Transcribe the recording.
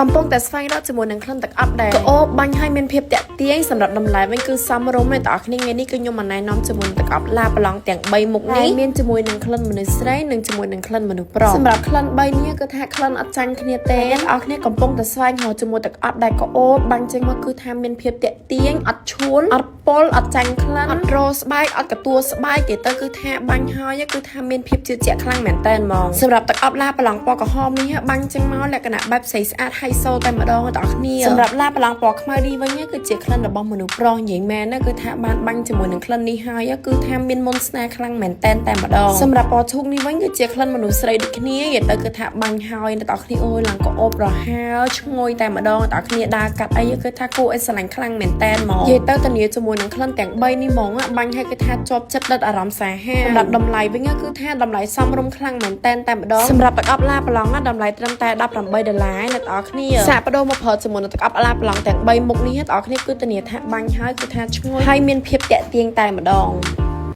កំពុងតែស្វែងរកជាមួយនឹងក្លិនទឹកអប់ដែរអូបាញ់ឲ្យមានភាពតាក់ទាញសម្រាប់តម្លៃវិញគឺសមរម្យតែអ្នកគ្នាថ្ងៃនេះគឺខ្ញុំមកណែនាំជាមួយទឹកអប់ឡាប្រឡងទាំង3មុខនេះមានជាមួយនឹងក្លិនមនុស្សស្រីនិងជាមួយនឹងក្លិនមនុស្សប្រុសសម្រាប់ក្លិន3នេះគឺថាក្លិនអត់ចាញ់គ្នាទេអ្នកគ្នាកំពុងតែស្វែងរកជាមួយទឹកអប់ដែលក៏អូបាញ់ចេញមកគឺថាមានភាពតាក់ទាញអត់ឈួលអត់ពុលអត់ចាញ់ក្លិនអត់រោស្បែកអត់កតួស្បែកទេទៅគឺថាបាញ់ហើយគឺថាមានភាពជឿជាក់ខ្លាំងមែនតើហ្មងសម្រាប់ទឹកអប់ឡាប្រឡងពណ៌ក្រហមនេះបាញ់ចេញមកលក្ខណៈបែបស្អាតហៃសូតែម្ដងអ្នកគ្នាសម្រាប់ឡាប្រឡងពណ៌ខ្មៅនេះវិញគឺជាក្លិនរបស់មនុស្សប្រុសនិយាយមែនគឺថាបានបាញ់ជាមួយនឹងក្លិននេះហើយគឺថាមានមុនស្នេហ៍ខ្លាំងមែនតែម្ដងសម្រាប់ពណ៌ឈូកនេះវិញគឺជាក្លិនមនុស្សស្រីដូចគ្នានិយាយទៅគឺថាបាញ់ហើយអ្នកគ្នាអូយឡើងក៏អូបរហ័សឈ្ងុយតែម្ដងអ្នកគ្នាដើរកាត់អីគឺថាគួរឲ្យស្រឡាញ់ខ្លាំងមែនតែហ្មងនិយាយទៅធានាជាមួយនឹងក្លិនទាំង3នេះហ្មងបាញ់ឲ្យគឺថាជាប់ចិត្តដិតអារម្មណ៍សាហាវសម្រាប់តម្លៃវិញគឺថាតម្លៃសមរម្យខ្លាំងមែនតែម្ដងសម្រាប់ទឹកអប់ឡាប្រឡងតម្លៃត្រឹមតែ$18អ្នកគ្នាសាកបដូរមកប្រើជាមួយនឹងទឹកអប់ឡាប្រឡងទាំង3មុខនេះអ្នកគ្នាគឺធានាថាបាញ់ហើយគឺថាឈ្ងុយហើយមានភាពតាក់ទាញតែម្ដង